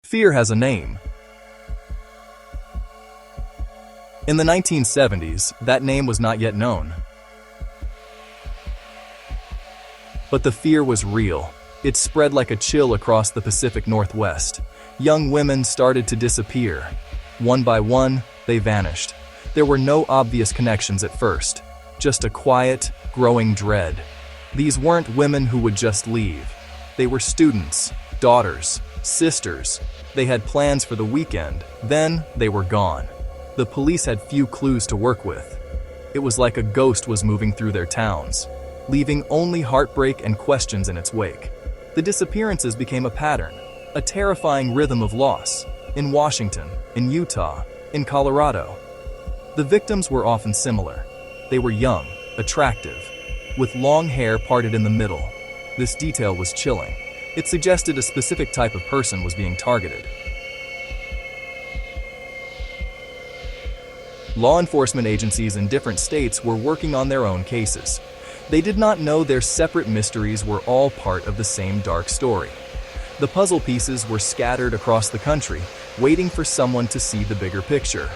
Fear has a name. In the 1970s, that name was not yet known. But the fear was real. It spread like a chill across the Pacific Northwest. Young women started to disappear. One by one, they vanished. There were no obvious connections at first, just a quiet, growing dread. These weren't women who would just leave. They were students, daughters, sisters. They had plans for the weekend, then they were gone. The police had few clues to work with. It was like a ghost was moving through their towns, leaving only heartbreak and questions in its wake. The disappearances became a pattern, a terrifying rhythm of loss, in Washington, in Utah, in Colorado. The victims were often similar. They were young, attractive, with long hair parted in the middle. This detail was chilling. It suggested a specific type of person was being targeted. Law enforcement agencies in different states were working on their own cases. They did not know their separate mysteries were all part of the same dark story. The puzzle pieces were scattered across the country, waiting for someone to see the bigger picture.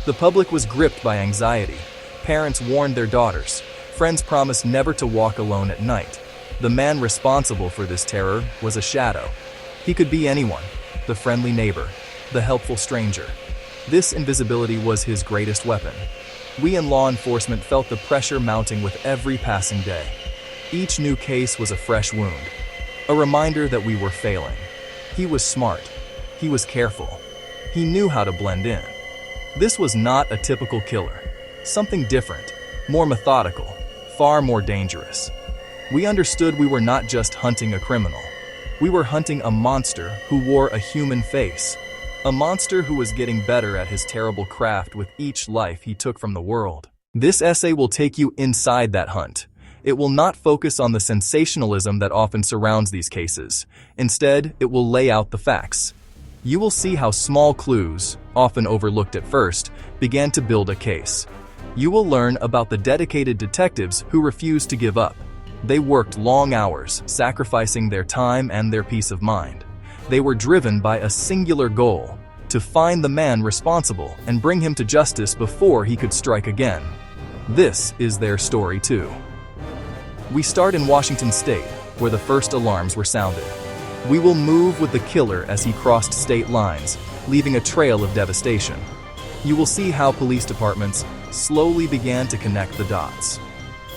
The public was gripped by anxiety. Parents warned their daughters. Friends promised never to walk alone at night. The man responsible for this terror was a shadow. He could be anyone, the friendly neighbor, the helpful stranger. This invisibility was his greatest weapon. We in law enforcement felt the pressure mounting with every passing day. Each new case was a fresh wound, a reminder that we were failing. He was smart. He was careful. He knew how to blend in. This was not a typical killer. Something different, more methodical, far more dangerous. We understood we were not just hunting a criminal. We were hunting a monster who wore a human face. A monster who was getting better at his terrible craft with each life he took from the world. This essay will take you inside that hunt. It will not focus on the sensationalism that often surrounds these cases. Instead, it will lay out the facts. You will see how small clues, often overlooked at first, began to build a case. You will learn about the dedicated detectives who refused to give up. They worked long hours, sacrificing their time and their peace of mind. They were driven by a singular goal: to find the man responsible and bring him to justice before he could strike again. This is their story too. We start in Washington State, where the first alarms were sounded. We will move with the killer as he crossed state lines, leaving a trail of devastation. You will see how police departments slowly began to connect the dots.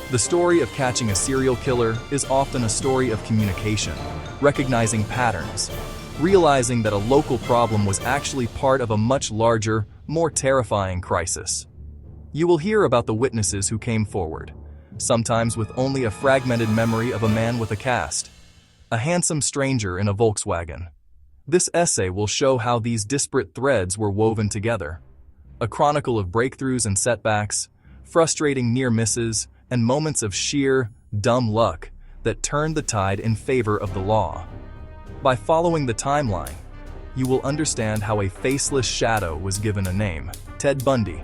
The story of catching a serial killer is often a story of communication, recognizing patterns, realizing that a local problem was actually part of a much larger, more terrifying crisis. You will hear about the witnesses who came forward, sometimes with only a fragmented memory of a man with a cast, a handsome stranger in a Volkswagen. This essay will show how these disparate threads were woven together, a chronicle of breakthroughs and setbacks, frustrating near misses, and moments of sheer, dumb luck that turned the tide in favor of the law. By following the timeline, you will understand how a faceless shadow was given a name: Ted Bundy.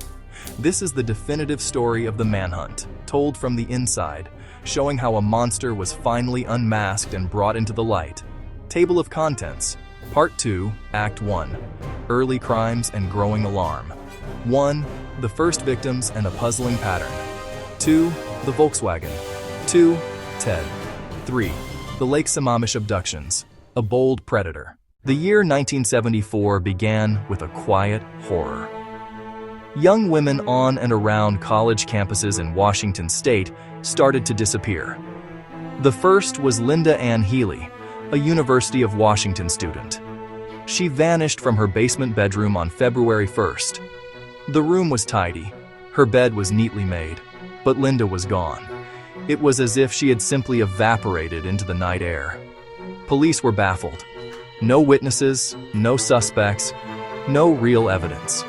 This is the definitive story of the manhunt, told from the inside, showing how a monster was finally unmasked and brought into the light. Table of Contents, Part 2, Act 1, Early Crimes and Growing Alarm. 1. The first victims and a puzzling pattern. 2. The Volkswagen. 2. Ted. 3. The Lake Sammamish abductions. A bold predator. The year 1974 began with a quiet horror. Young women on and around college campuses in Washington State started to disappear. The first was Linda Ann Healy, a University of Washington student. She vanished from her basement bedroom on February 1st. The room was tidy, her bed was neatly made, but Linda was gone. It was as if she had simply evaporated into the night air. Police were baffled. No witnesses, no suspects, no real evidence.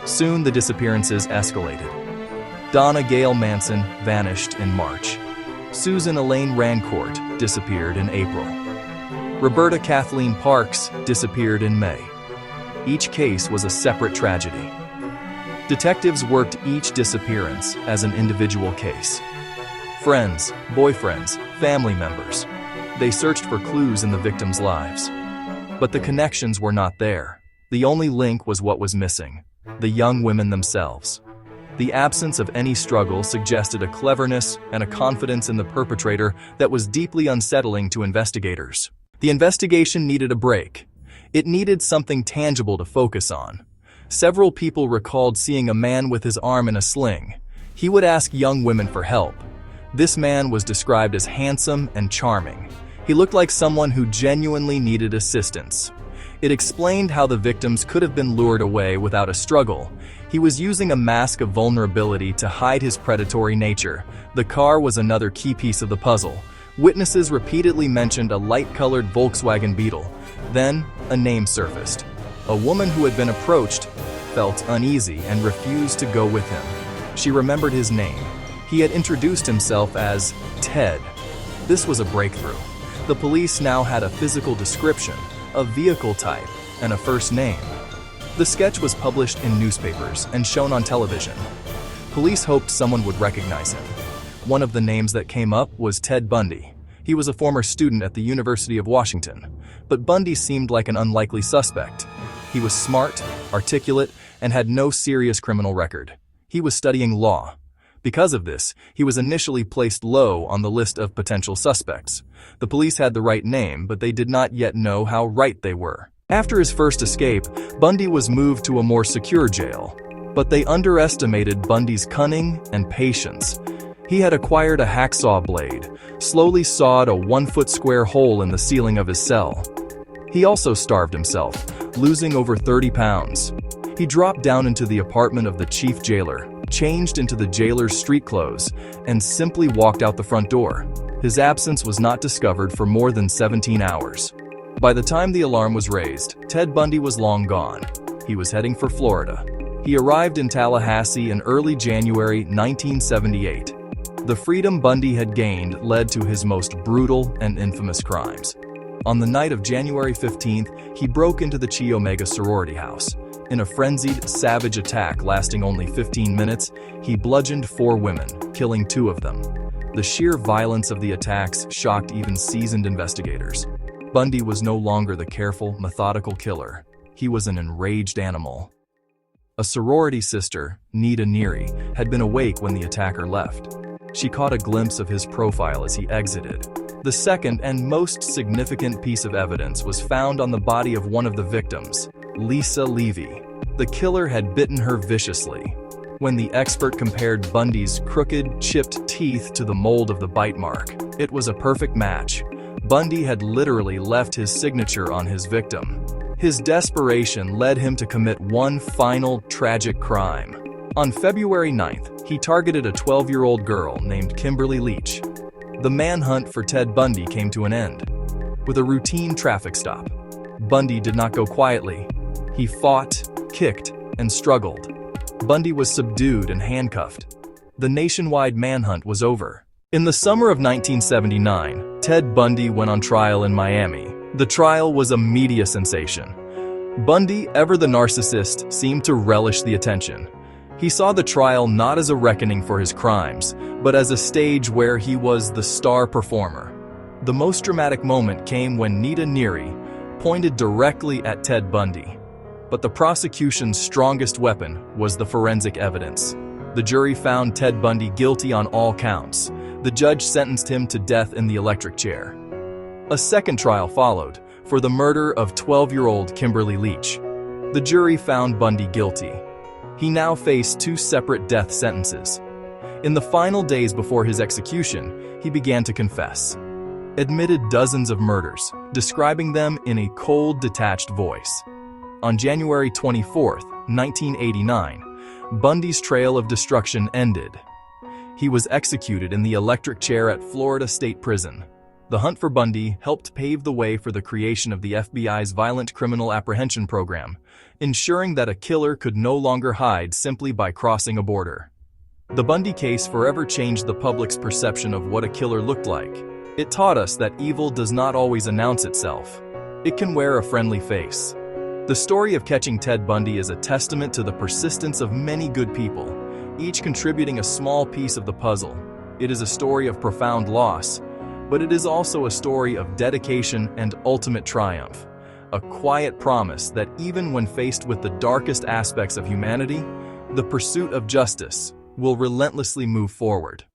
Soon the disappearances escalated. Donna Gail Manson vanished in March. Susan Elaine Rancourt disappeared in April. Roberta Kathleen Parks disappeared in May. Each case was a separate tragedy. Detectives worked each disappearance as an individual case. Friends, boyfriends, family members. They searched for clues in the victims' lives. But the connections were not there. The only link was what was missing: the young women themselves. The absence of any struggle suggested a cleverness and a confidence in the perpetrator that was deeply unsettling to investigators. The investigation needed a break. It needed something tangible to focus on. Several people recalled seeing a man with his arm in a sling. He would ask young women for help. This man was described as handsome and charming. He looked like someone who genuinely needed assistance. It explained how the victims could have been lured away without a struggle. He was using a mask of vulnerability to hide his predatory nature. The car was another key piece of the puzzle. Witnesses repeatedly mentioned a light-colored Volkswagen Beetle. Then, a name surfaced. A woman who had been approached felt uneasy and refused to go with him. She remembered his name. He had introduced himself as Ted. This was a breakthrough. The police now had a physical description, a vehicle type, and a first name. The sketch was published in newspapers and shown on television. Police hoped someone would recognize him. One of the names that came up was Ted Bundy. He was a former student at the University of Washington, but Bundy seemed like an unlikely suspect. He was smart, articulate, and had no serious criminal record. He was studying law. Because of this, he was initially placed low on the list of potential suspects. The police had the right name, but they did not yet know how right they were. After his first escape, Bundy was moved to a more secure jail. But they underestimated Bundy's cunning and patience. He had acquired a hacksaw blade, slowly sawed a 1-foot square hole in the ceiling of his cell. He also starved himself, losing over 30 pounds. He dropped down into the apartment of the chief jailer, changed into the jailer's street clothes, and simply walked out the front door. His absence was not discovered for more than 17 hours. By the time the alarm was raised, Ted Bundy was long gone. He was heading for Florida. He arrived in Tallahassee in early January 1978. The freedom Bundy had gained led to his most brutal and infamous crimes. On the night of January 15th, he broke into the Chi Omega sorority house. In a frenzied, savage attack lasting only 15 minutes, he bludgeoned 4 women, killing 2 of them. The sheer violence of the attacks shocked even seasoned investigators. Bundy was no longer the careful, methodical killer. He was an enraged animal. A sorority sister, Nita Neary, had been awake when the attacker left. She caught a glimpse of his profile as he exited. The second and most significant piece of evidence was found on the body of one of the victims, Lisa Levy. The killer had bitten her viciously. When the expert compared Bundy's crooked, chipped teeth to the mold of the bite mark, it was a perfect match. Bundy had literally left his signature on his victim. His desperation led him to commit one final, tragic crime. On February 9th, he targeted a 12-year-old girl named Kimberly Leach. The manhunt for Ted Bundy came to an end. With a routine traffic stop, Bundy did not go quietly. He fought, kicked, and struggled. Bundy was subdued and handcuffed. The nationwide manhunt was over. In the summer of 1979, Ted Bundy went on trial in Miami. The trial was a media sensation. Bundy, ever the narcissist, seemed to relish the attention. He saw the trial not as a reckoning for his crimes, but as a stage where he was the star performer. The most dramatic moment came when Nita Neary pointed directly at Ted Bundy. But the prosecution's strongest weapon was the forensic evidence. The jury found Ted Bundy guilty on all counts. The judge sentenced him to death in the electric chair. A second trial followed for the murder of 12-year-old Kimberly Leach. The jury found Bundy guilty. He now faced 2 separate death sentences. In the final days before his execution, he began to confess, admitted dozens of murders, describing them in a cold, detached voice. On January 24, 1989, Bundy's trail of destruction ended. He was executed in the electric chair at Florida State Prison. The hunt for Bundy helped pave the way for the creation of the FBI's Violent Criminal Apprehension Program, ensuring that a killer could no longer hide simply by crossing a border. The Bundy case forever changed the public's perception of what a killer looked like. It taught us that evil does not always announce itself. It can wear a friendly face. The story of catching Ted Bundy is a testament to the persistence of many good people, each contributing a small piece of the puzzle. It is a story of profound loss, but it is also a story of dedication and ultimate triumph. a quiet promise that even when faced with the darkest aspects of humanity, the pursuit of justice will relentlessly move forward.